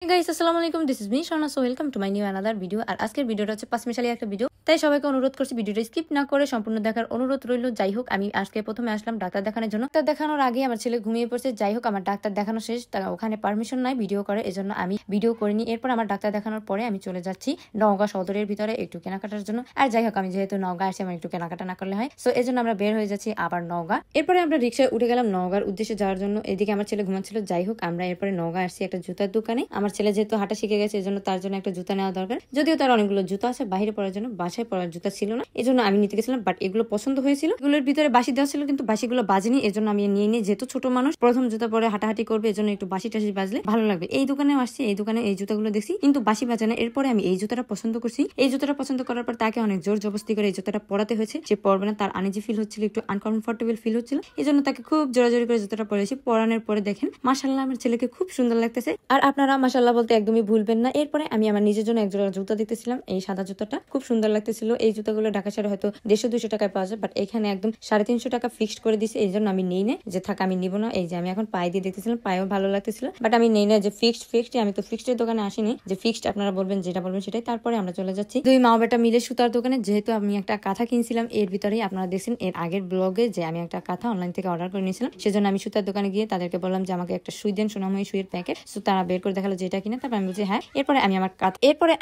Guys আসসালামু আলাইকুম, this is me Shana. So welcome to my new another video. আর আজকের ভিডিওটা হচ্ছে পাঁচমিশালি একটা ভিডিও, তাই সবাইকে অনুরোধ করছি ভিডিওটা স্কিপ না করে সম্পূর্ণ দেখার অনুরোধ রইল। যাই হোক, আমি আজকে প্রথমে আসলাম ডাক্তার দেখানোর জন্য। ডাক্তার দেখানোর আগে আমার ছেলে ঘুমিয়ে পড়ছে। যাই হোক, আমার ডাক্তার দেখানো শেষ, ওখানে পারমিশন নাই ভিডিও করে, এজন্য আমি ভিডিও করিনি। এরপর আমার ডাক্তার দেখানোর পরে আমি চলে যাচ্ছি নওগাঁ সদরের ভিতরে একটু কেনাকাটার জন্য। আর যাই হোক, আমি যেহেতু নওগাঁ আসি, আমার একটু কেনাকাটা না করলে হয়, সো এজন্য আমরা বের হয়ে যাচ্ছি আবার নওগাঁ। এরপরে আমরা রিক্সায় উঠে গেলাম নওগাঁর উদ্দেশ্যে যাওয়ার জন্য। এদিকে আমার ছেলে ঘুমাচ্ছিল। যাই হোক, আমরা এরপরে নওগাঁ আসছি একটা জুতার দোকানে। আমার ছেলে যেহেতু হাঁটা শিখে গেছে, এজন্য তার জন্য একটা জুতা নেওয়া দরকার। যদিও তার অনেকগুলো জুতা আছে বাইরে পড়ার জন্য, বাসায় পড়ার জুতা ছিল না, এজন্য আমি নিতে গেছিলাম। বাট এগুলো পছন্দ হয়েছিল, এগুলোর ভিতরে বাসি দেওয়া ছিল কিন্তু বাসিগুলো বাজেনি, এজন্য আমি নিয়ে নিই। যেহেতু ছোট মানুষ প্রথম জুতা পরে হাঁটাহাঁটি করবে, এজন্য একটু বাসি টাসি বাজলে ভালো লাগবে। এই দোকানে আসছি, এই দোকানে এই জুতাগুলো দেখছি কিন্তু বাসি বাজে না। এরপরে আমি এই জুতাটা পছন্দ করছি। এই জুতাটা পছন্দ করার পর তাকে অনেক জোর জবস্তি করে এই জুতাটা পরাতে হয়েছে। সে পরবে না, তার আনইজি ফিল হচ্ছিল, একটু আনকমফোর্টেবল ফিল হচ্ছিল, এই জন্য তাকে খুব জোরাজোরি করে জুতাটা পরেছি। পরানোর পরে দেখেন মাশাআল্লাহ আমার ছেলেকে খুব সুন্দর লাগতেছে। আর আপনারা মাশাআল্লাহ বলতে একদমই ভুলবেন না। এরপরে আমি আমার নিজের জন্য এক জোড়া জুতা দেখতেছিলাম। এই সাদা জুতাটা খুব সুন্দর লাগতেছিল। এই জুতাগুলো ঢাকা শহরে হয়তো 150-200 টাকায় পাওয়া যায়, বাট এখানে একদম 350 টাকা ফিক্সড করে দিছে, এই জন্য আমি নেই না। যে থাক আমি নিব না। এই যে আমি এখন পায়ে দিয়ে দেখতেছিলাম, পায়েও ভালো লাগতেছিল, বাট আমি নেই না। যে ফিক্সড আমি তো ফিক্সড এর দোকানে আসিনি যে ফিক্সড আপনারা বলবেন যেটা বলবেন সেটাই। তারপরে আমরা চলে যাচ্ছি দুই মা বেটা মিলে সুতার দোকানে। যেহেতু আমি একটা কাঁথা কিনছিলাম, এর ভিতরেই আপনারা দেখছেন এর আগের ব্লগে যে আমি একটা কাঁথা অনলাইন থেকে অর্ডার করে নিয়েছিলাম, সেজন্য আমি সুতার দোকানে গিয়ে তাদেরকে বললাম যে আমাকে একটা সুই দেন, সোনাময়ী সুইয়ের প্যাকেট। সো তারা বের করে দেখালো যেটা কিনা। তারপর আমি বলছি হ্যাঁ। এরপরে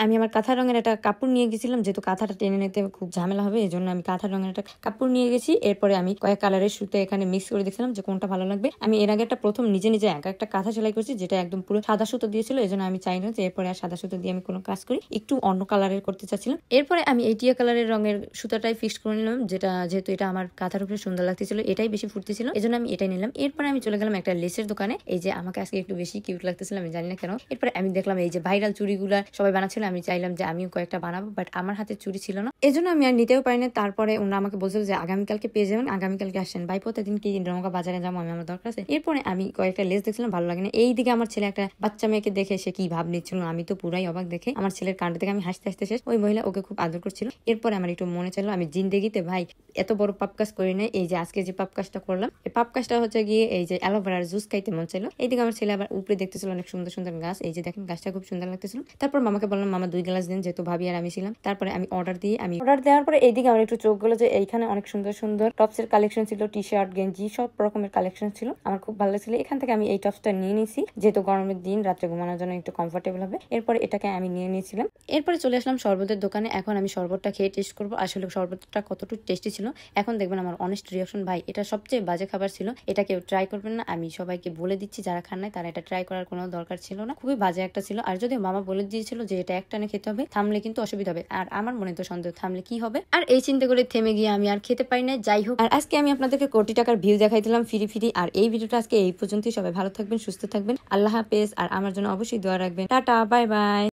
আমি আমার কাঁথা রঙের একটা কাপড় নিয়ে গেছিলাম, যেহেতু কাঁথাটা টেনে নিতে খুব ঝামেলা হবে, এই জন্য আমি কাঁথা রঙের একটা কাপড় নিয়ে গেছি। এরপরে আমি কয়েক কালারের সুতো এখানে মিক্স করে দেখছিলাম যে কোনটা ভালো লাগবে। আমি এর আগে একটা প্রথম নিজে একটা কাঁথা সেলাই করছি, যেটা একদম পুরো সাদা সুতো দিয়েছিল, এই জন্য আমি চাই না যে এরপরে আর সাদা সুতো দিয়ে আমি কোনো কাজ করি, একটু অন্য কালারের করতে চাচ্ছিলাম। এরপরে আমি এই টিয়া কালারের রঙের সুতাটাই ফিক্স করে নিলাম, যেহেতু এটা আমার কাঁথার উপরে সুন্দর লাগতেছিল, এটাই বেশি ফুটতেছিল, এই জন্য আমি এটাই নিলাম। এরপরে আমি চলে গেলাম একটা লেসের দোকানে। এই যে আমাকে আজকে একটু বেশি কিউট লাগতেছিল, আমি জানি না কেন। এরপরে আমি দেখলাম এই যে ভাইরাল চুড়িগুলা সবাই বানাচ্ছিল, আমি চাইলাম যে আমিও কয়েকটা বানাবো, বাট আমার হাতে চুড়ি ছিল না, এজন্য আমি আর নিতেও পারি না। তারপরে ওনারা আমাকে বলছিল যে আগামীকালকে পেয়ে যাবেন, আগামীকালকে আসেন ভাই, প্রতিদিন কি নওগাঁ বাজারে যাবো, আমি আমার দরকার আছে। এরপরে আমি কয়েকটা লেস দেখছিলাম, ভালো লাগে না। এইদিকে আমার ছেলে একটা বাচ্চা মেয়েকে দেখে সে কি ভাব নিচ্ছিল, আমি তো পুরাই অবাক। দেখে আমার ছেলের কাণ্ড থেকে আমি হাসতে হাসতে শেষ। ওই মহিলা ওকে খুব আদর করছিল। এরপরে আমার একটু মনে চাইলো, আমি জিন্দেগিতে ভাই এত বড় পাপ কাজ করি নাই। এই যে আজকে যে পাপ কাজটা করলাম, এই পাপ কাজটা হচ্ছে গিয়ে এই যে অ্যালোভেরার জুস খাইতে মন চাইলো। এইদিকে আমার ছেলে আবার উপরে দেখতেছিল অনেক সুন্দর সুন্দর গাছ, এই যে দেখেন গাছটা খুব সুন্দর লাগতেছিল। তারপর মামাকে বললাম মামা 2 গ্লাস দিন, যেহেতু ভাবি আর আমি ছিলাম। তারপরে আমি অর্ডার দেওয়ার পরে এইদিকে আমার একটু চোখ গেলো যে এইখানে অনেক সুন্দর সুন্দর টপস এর কালেকশন ছিল, টি শার্ট গেঞ্জি সব রকমের কালেকশন ছিল, আমার খুব ভালো লাগছিল। এখান থেকে আমি এই টপসটা নিয়ে নিয়েছি, যেহেতু গরমের দিন রাত্রে ঘুমানোর জন্য একটু কমফোর্টেবল হবে। এরপরে এটাকে আমি নিয়ে নিয়েছিলাম। এরপরে চলে আসলাম শরবতের দোকানে। এখন আমি শরবতটা খেয়ে টেস্ট করবো আসলে শরবতটা কতটুকু টেস্টি ছিল। এখন দেখবেন আমার অনেস্ট রিয়াকশন। ভাই এটা সবচেয়ে বাজে খাবার ছিল, এটা কেউ ট্রাই করবেন না। আমি সবাইকে বলে দিচ্ছি যারা খান নাই তারা এটা ট্রাই করার কোনো দরকার ছিল না, খুবই বাজে একটা ছিল। আর যদি মামা বলে দিয়েছিল যে এটা একটানে খেতে হবে, থামলে কিন্তু অসুবিধা হবে। আর আমার মনে তো সন্দেহ থামলে কি হবে, আর এই চিন্তা করে থেমে গিয়ে আমি আর খেতে পারি না। যাই হোক, আর আজকে আমি আপনাদেরকে কোটি টাকার ভিউ দেখাই দিলাম ফিরি। আর এই ভিডিওটা আজকে এই পর্যন্তই। সবাই ভালো থাকবেন, সুস্থ থাকবেন, আল্লাহ হাফেজ। আর আমার জন্য অবশ্যই দোয়া রাখবেন। Tata, bye bye.